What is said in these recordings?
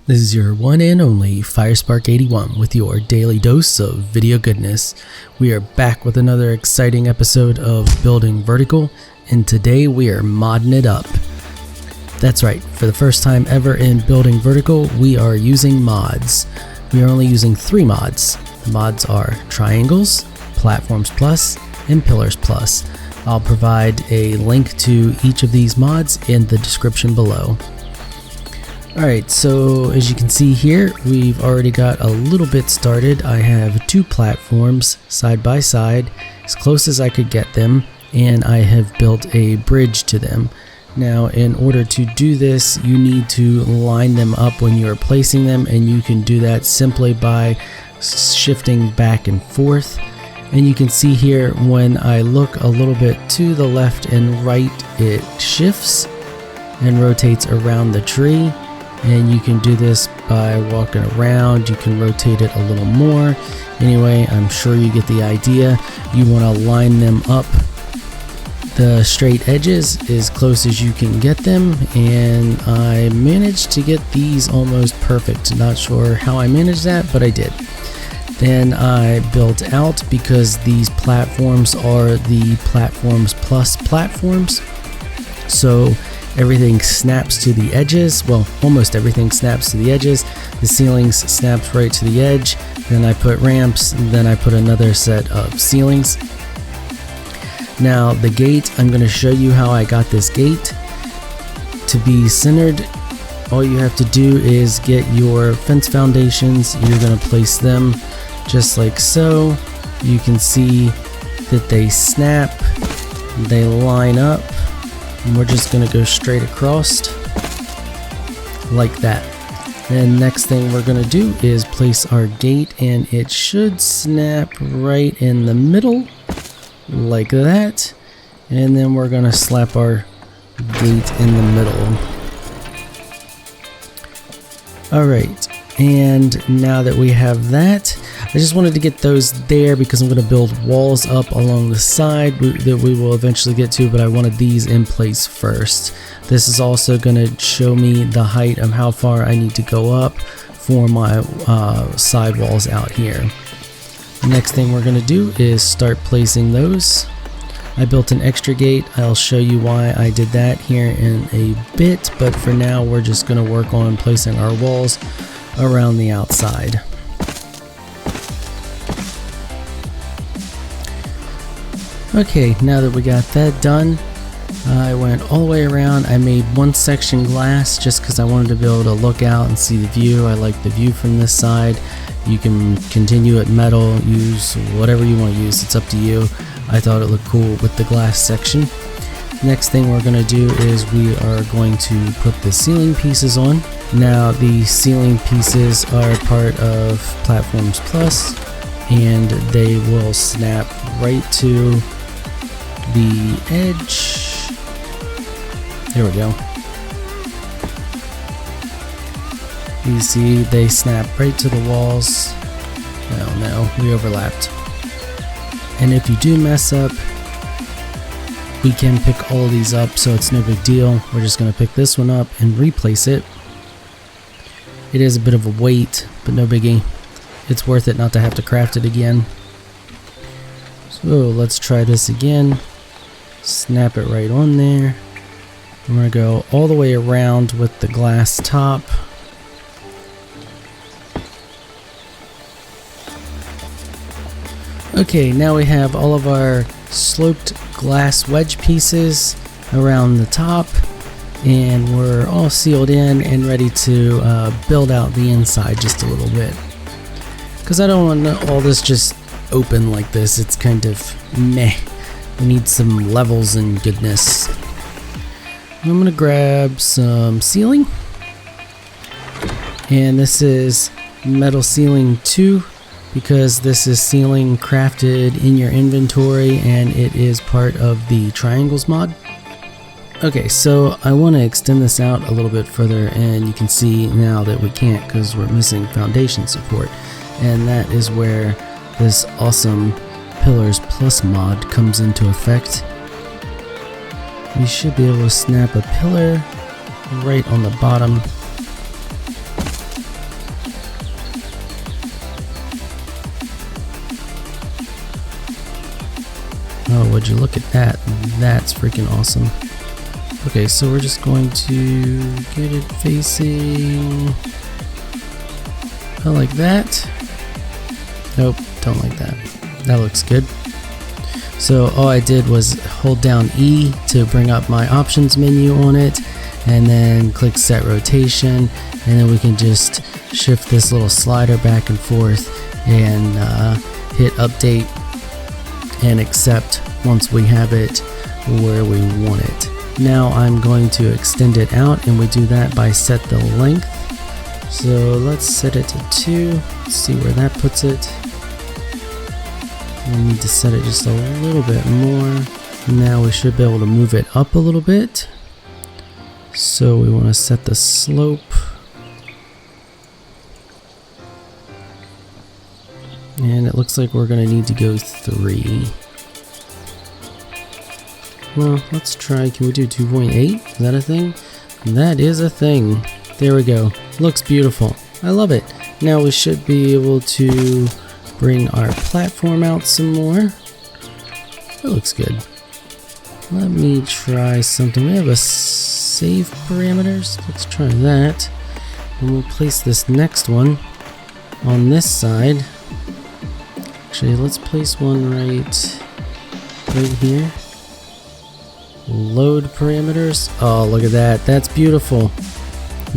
This is your one and only Firespark81 with your daily dose of video goodness. We are back with another exciting episode of Building Vertical, and today we are modding it up. That's right, for the first time ever in Building Vertical, we are using mods. We are only using 3 mods. The mods are Triangles, Platforms Plus, and Pillars Plus. I'll provide a link to each of these mods in the description below. Alright, so as you can see here, we've already got a little bit started. I have 2 platforms side by side, as close as I could get them, and I have built a bridge to them. Now, in order to do this, you need to line them up when you're placing them, and you can do that simply by shifting back and forth. And you can see here, when I look a little bit to the left and right, it shifts and rotates around the tree. And you can do this by walking around. You can rotate it a little more. Anyway, I'm sure you get the idea. You want to line them up, the straight edges, as close as you can get them, and I managed to get these almost perfect. Not sure how I managed that, but I did. Then I built out, because these platforms are the Platforms Plus platforms, so everything snaps to the edges. Well, almost everything snaps to the edges. The ceilings snaps right to the edge. Then I put ramps, and then I put another set of ceilings. Now the gate, I'm going to show you how I got this gate to be centered. All you have to do is get your fence foundations. You're going to place them just like so. You can see that they snap, they line up, and we're just going to go straight across like that. Then next thing we're going to do is place our gate, and it should snap right in the middle like that. And then we're going to slap our gate in the middle. Alright, and now that we have that, I just wanted to get those there because I'm going to build walls up along the side that we will eventually get to, but I wanted these in place first. This is also going to show me the height of how far I need to go up for my side walls out here. The next thing we're going to do is start placing those. I built an extra gate. I'll show you why I did that here in a bit, but for now we're just going to work on placing our walls around the outside. Okay, now that we got that done, I went all the way around. I made one section glass just because I wanted to be able to look out and see the view. I like the view from this side. You can continue it metal, use whatever you want to use, it's up to you. I thought it looked cool with the glass section. Next thing we're going to do is we are going to put the ceiling pieces on. Now the ceiling pieces are part of Platforms Plus, and they will snap right to the edge. There we go. You see they snap right to the walls. Oh no, we overlapped. And if you do mess up, we can pick all of these up, so it's no big deal. We're just going to pick this one up and replace it. It is a bit of a weight, but no biggie. It's worth it not to have to craft it again. So let's try this again. Snap it right on there. I'm going to go all the way around with the glass top. Okay, now we have all of our sloped glass wedge pieces around the top, and we're all sealed in and ready to build out the inside just a little bit. Because I don't want all this just open like this. It's kind of meh. We need some levels and goodness. I'm going to grab some ceiling. And this is metal ceiling 2. Because this is ceiling crafted in your inventory and it is part of the Triangles mod. Okay, so I want to extend this out a little bit further, and you can see now that we can't because we're missing foundation support, and that is where this awesome Pillars Plus mod comes into effect. We should be able to snap a pillar right on the bottom Oh, would you look at that? That's freaking awesome. Okay, so we're just going to get it facing like that. Nope, don't like that. That looks good. So all I did was hold down E to bring up my options menu on it, and then click set rotation, and then we can just shift this little slider back and forth and hit update and accept once we have it where we want it. Now I'm going to extend it out, and we do that by set the length. So let's set it to 2. Let's see where that puts it. We need to set it just a little bit more. Now we should be able to move it up a little bit. So we want to set the slope. And it looks like we're going to need to go 3. Well, let's try. Can we do 2.8? Is that a thing? That is a thing. There we go. Looks beautiful. I love it. Now we should be able to bring our platform out some more. That looks good. Let me try something. We have a save parameters. Let's try that. And we'll place this next one on this side. Actually, let's place one right here. Load parameters. Oh, look at that. That's beautiful.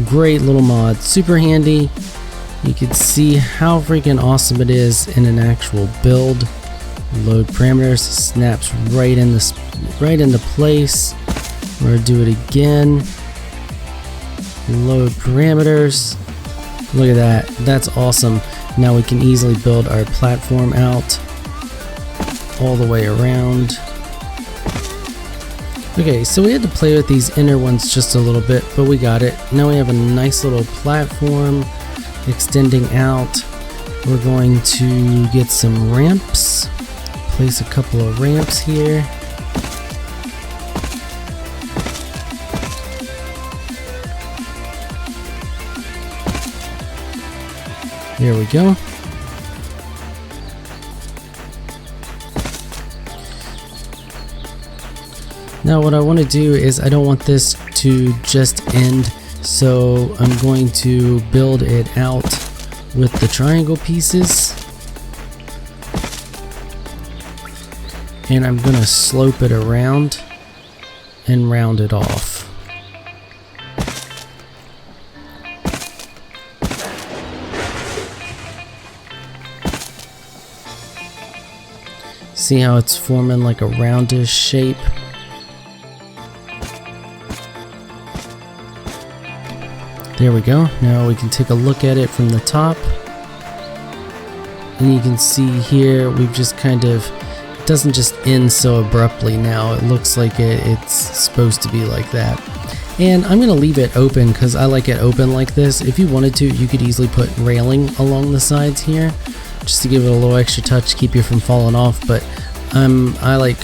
Great little mod. Super handy. You can see how freaking awesome it is in an actual build. Load parameters. Snaps right into place. We're gonna do it again. Load parameters. Look at that. That's awesome. Now we can easily build our platform out all the way around. Okay, so we had to play with these inner ones just a little bit, but we got it. Now we have a nice little platform extending out. We're going to get some ramps. Place a couple of ramps here. There we go. Now what I want to do is I don't want this to just end, so I'm going to build it out with the triangle pieces. And I'm going to slope it around and round it off. See how it's forming like a roundish shape? There we go. Now we can take a look at it from the top. And you can see here we've just kind of, it doesn't just end so abruptly now. It looks like it's supposed to be like that. And I'm going to leave it open because I like it open like this. If you wanted to, you could easily put railing along the sides here just to give it a little extra touch, keep you from falling off. But I like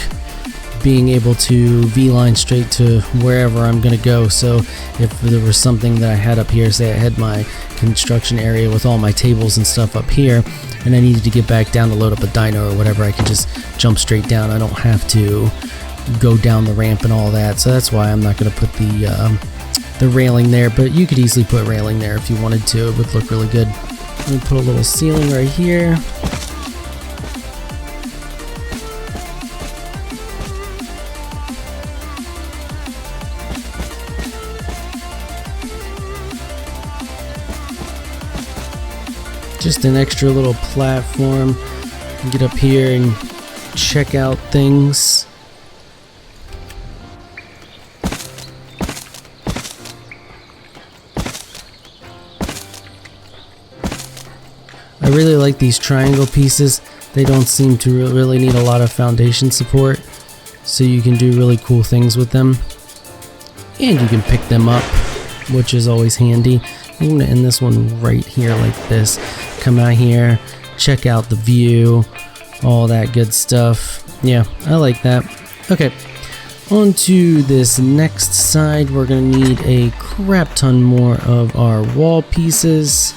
being able to V-line straight to wherever I'm gonna go. So if there was something that I had up here, say I had my construction area with all my tables and stuff up here, and I needed to get back down to load up a dino or whatever, I can just jump straight down. I don't have to go down the ramp and all that. So that's why I'm not gonna put the railing there, but you could easily put railing there if you wanted to. It would look really good. I'm gonna put a little ceiling right here. Just an extra little platform. Get up here and check out things. I really like these triangle pieces. They don't seem to really need a lot of foundation support, so you can do really cool things with them. And you can pick them up, which is always handy. I'm going to end this one right here like this. Come out here, check out the view, all that good stuff. Yeah, I like that. Okay, on to this next side. We're going to need a crap ton more of our wall pieces.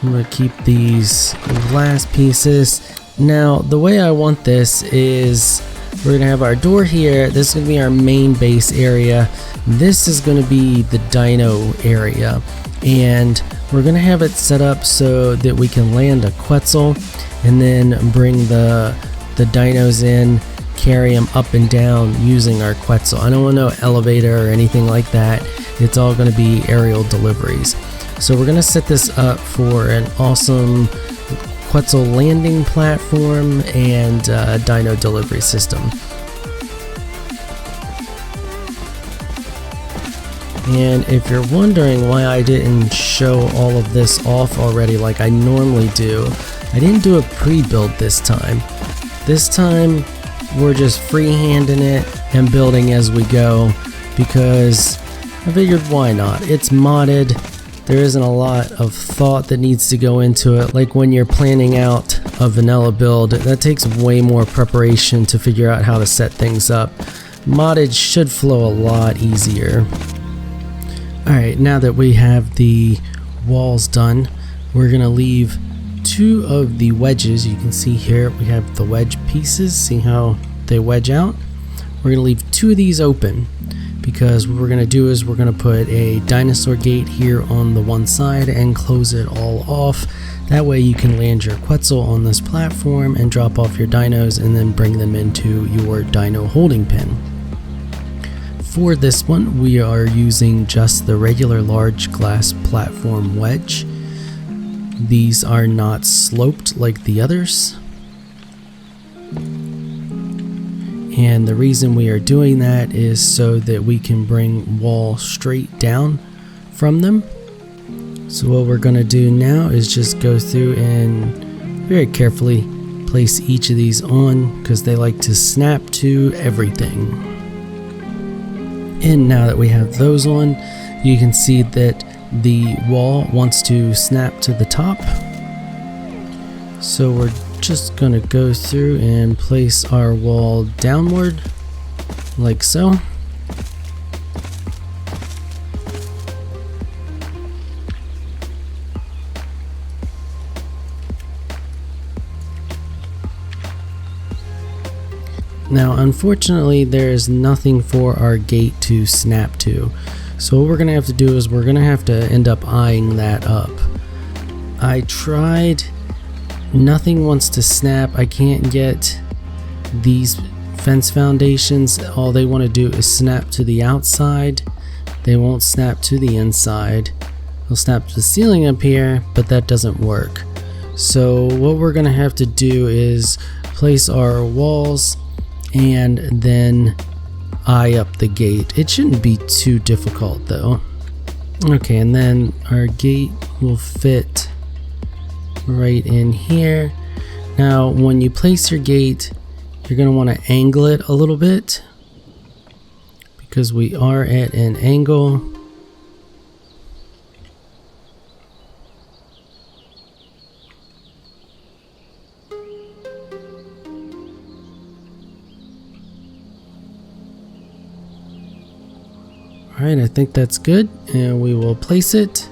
I'm going to keep these glass pieces, Now the way I want this is we're gonna have our door here. This is gonna be our main base area. This is gonna be the dino area, and we're gonna have it set up so that we can land a Quetzal and then bring the dinos in, carry them up and down using our Quetzal. I don't want no elevator or anything like that. It's all gonna be aerial deliveries. So we're gonna set this up for an awesome Quetzal landing platform and dino delivery system. And if you're wondering why I didn't show all of this off already like I normally do, I didn't do a pre-build this time. This time we're just freehanding it and building as we go because I figured why not? It's modded. There isn't a lot of thought that needs to go into it. Like when you're planning out a vanilla build, that takes way more preparation to figure out how to set things up. Modded should flow a lot easier. Alright, now that we have the walls done, we're gonna leave 2 of the wedges. You can see here we have the wedge pieces. See how they wedge out? We're gonna leave 2 of these open, because what we're going to do is we're going to put a dinosaur gate here on the one side and close it all off. That way you can land your Quetzal on this platform and drop off your dinos and then bring them into your dino holding pen. For this one we are using just the regular large glass platform wedge. These are not sloped like the others. And the reason we are doing that is so that we can bring wall straight down from them. So what we're going to do now is just go through and very carefully place each of these on, because they like to snap to everything. And now that we have those on, you can see that the wall wants to snap to the top. So we're just gonna go through and place our wall downward like so. Now unfortunately there is nothing for our gate to snap to, so what we're gonna have to do is we're gonna have to end up eyeing that up. I tried. Nothing wants to snap. I can't get these fence foundations. All they want to do is snap to the outside. They won't snap to the inside. They'll snap to the ceiling up here, but that doesn't work. So what we're going to have to do is place our walls and then eye up the gate. It shouldn't be too difficult though. Okay, and then our gate will fit right in here. Now when you place your gate, you're going to want to angle it a little bit because we are at an angle. Alright, I think that's good, and we will place it.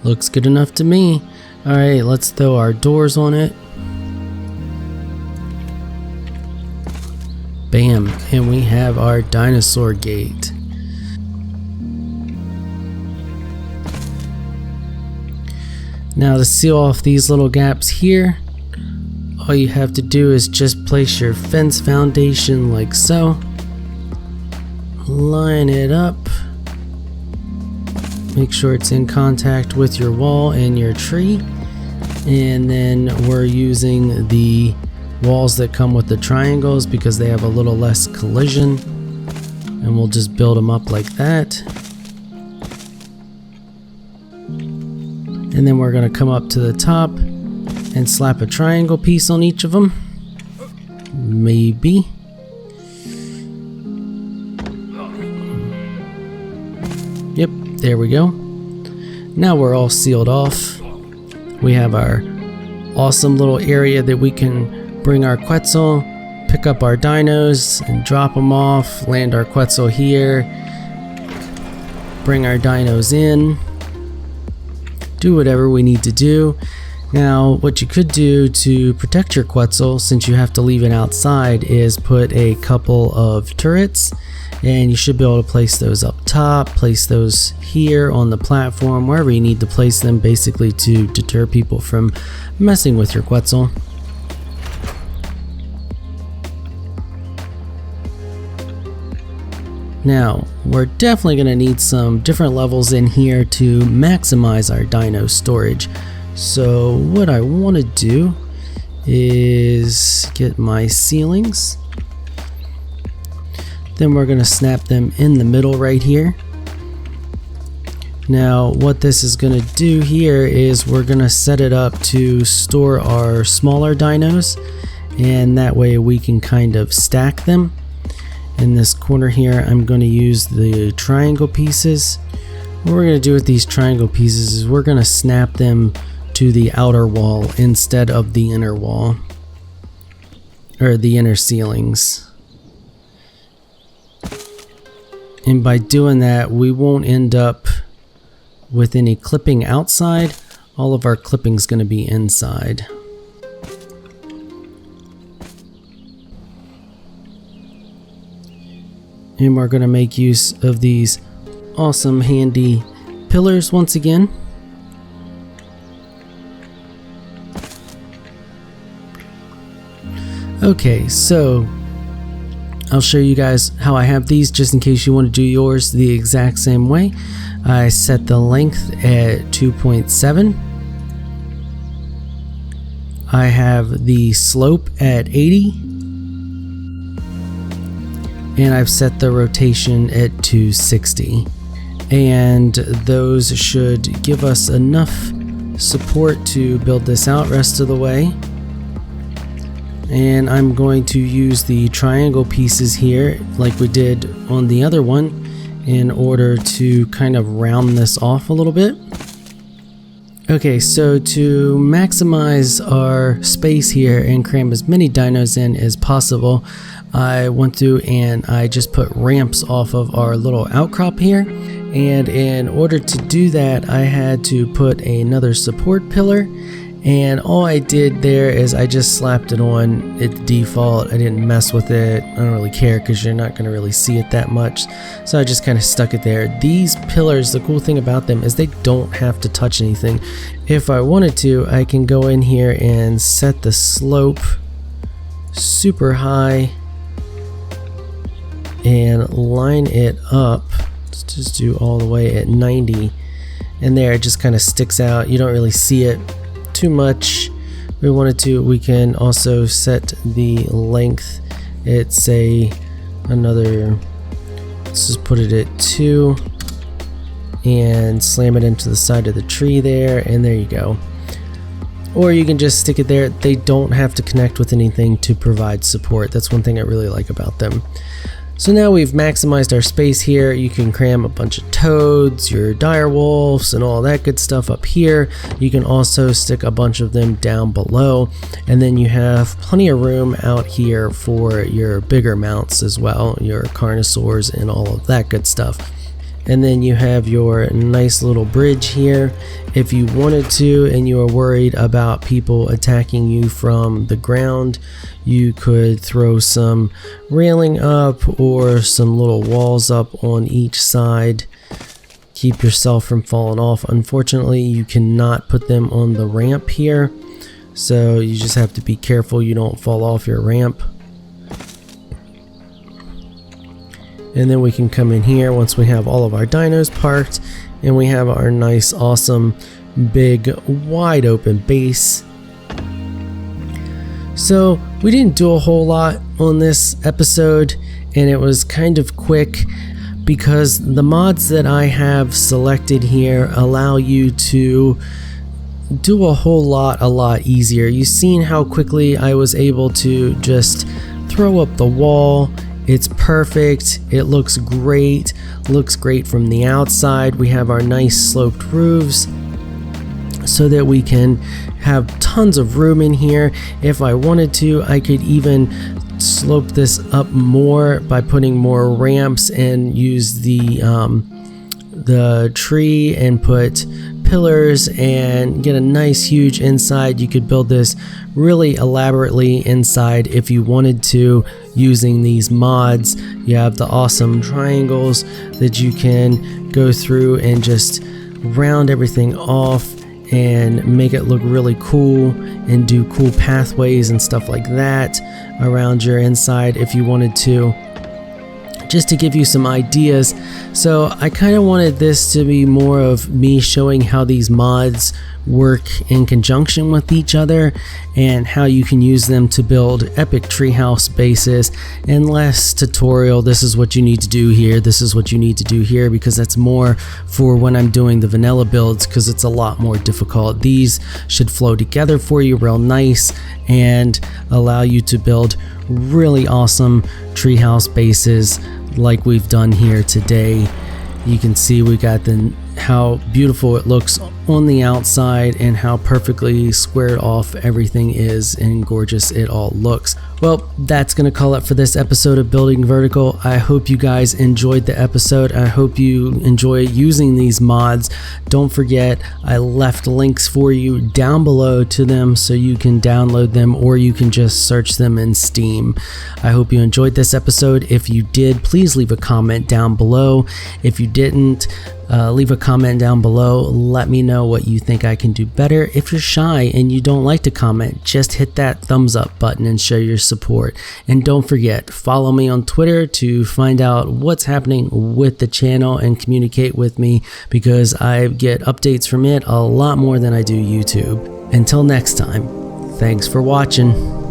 Looks good enough to me. Alright, let's throw our doors on it. Bam, and we have our dinosaur gate. Now to seal off these little gaps here, all you have to do is just place your fence foundation like so. Line it up. Make sure it's in contact with your wall and your tree. And then we're using the walls that come with the triangles because they have a little less collision. And we'll just build them up like that. And then we're going to come up to the top and slap a triangle piece on each of them. Maybe. Yep, there we go. Now we're all sealed off. We have our awesome little area that we can bring our Quetzal, pick up our dinos and drop them off, land our Quetzal here, bring our dinos in, do whatever we need to do. Now, what you could do to protect your Quetzal, since you have to leave it outside, is put a couple of turrets, and you should be able to place those up top, place those here on the platform, wherever you need to place them, basically to deter people from messing with your Quetzal. Now, we're definitely going to need some different levels in here to maximize our Dino storage. So what I want to do is get my ceilings. Then we're going to snap them in the middle right here. Now what this is going to do here is we're going to set it up to store our smaller dinos, and that way we can kind of stack them. In this corner here, I'm going to use the triangle pieces. What we're going to do with these triangle pieces is we're going to snap them to the outer wall instead of the inner wall, or the inner ceilings. And by doing that, we won't end up with any clipping outside. All of our clipping is going to be inside. And we're going to make use of these awesome handy pillars once again. Okay, so I'll show you guys how I have these, just in case you want to do yours the exact same way. I set the length at 2.7. I have the slope at 80. And I've set the rotation at 260. And those should give us enough support to build this out rest of the way. And I'm going to use the triangle pieces here like we did on the other one in order to kind of round this off a little bit. Okay, so to maximize our space here and cram as many dinos in as possible, I went through and I just put ramps off of our little outcrop here. And in order to do that, I had to put another support pillar. And all I did there is I just slapped it on its default. I didn't mess with it. I don't really care because you're not going to really see it that much. So I just kind of stuck it there. These pillars, the cool thing about them is they don't have to touch anything. If I wanted to, I can go in here and set the slope super high and line it up. Let's just do all the way at 90. And there it just kind of sticks out. You don't really see it too much. If we wanted to, we can also set the length at, say, another, let's just put it at 2 and slam it into the side of the tree there, and there you go. Or you can just stick it there. They don't have to connect with anything to provide support. That's one thing I really like about them. So now we've maximized our space here. You can cram a bunch of toads, your dire wolves, and all that good stuff up here. You can also stick a bunch of them down below, and then you have plenty of room out here for your bigger mounts as well, your carnosaurs and all of that good stuff. And then you have your nice little bridge here. If you wanted to and you are worried about people attacking you from the ground, you could throw some railing up or some little walls up on each side. Keep yourself from falling off. Unfortunately, you cannot put them on the ramp here, so you just have to be careful you don't fall off your ramp. And then we can come in here once we have all of our dinos parked and we have our nice, awesome, big, wide open base. So we didn't do a whole lot on this episode, and it was kind of quick because the mods that I have selected here allow you to do a whole lot a lot easier. You've seen how quickly I was able to just throw up the wall. It's perfect. It looks great from the outside. We have our nice sloped roofs so that we can have tons of room in here. If I wanted to, I could even slope this up more by putting more ramps and use the tree and put pillars and get a nice huge inside. You could build this really elaborately inside if you wanted to using these mods. You have the awesome triangles that you can go through and just round everything off and make it look really cool and do cool pathways and stuff like that around your inside if you wanted to, just to give you some ideas. So I kind of wanted this to be more of me showing how these mods work in conjunction with each other and how you can use them to build epic treehouse bases, and less tutorial, this is what you need to do here, this is what you need to do here, because that's more for when I'm doing the vanilla builds, because it's a lot more difficult. These should flow together for you real nice and allow you to build really awesome treehouse bases like we've done here today. You can see we got how beautiful it looks on the outside and how perfectly squared off everything is and gorgeous it all looks. Well, that's gonna call it for this episode of Building Vertical. I hope you guys enjoyed the episode. I hope you enjoy using these mods. Don't forget, I left links for you down below to them so you can download them, or you can just search them in Steam. I hope you enjoyed this episode. If you did, please leave a comment down below. If you didn't, leave a comment down below. Let me know what you think I can do better. If you're shy and you don't like to comment, just hit that thumbs up button and show your support. And don't forget, follow me on Twitter to find out what's happening with the channel and communicate with me, because I get updates from it a lot more than I do YouTube. Until next time, thanks for watching.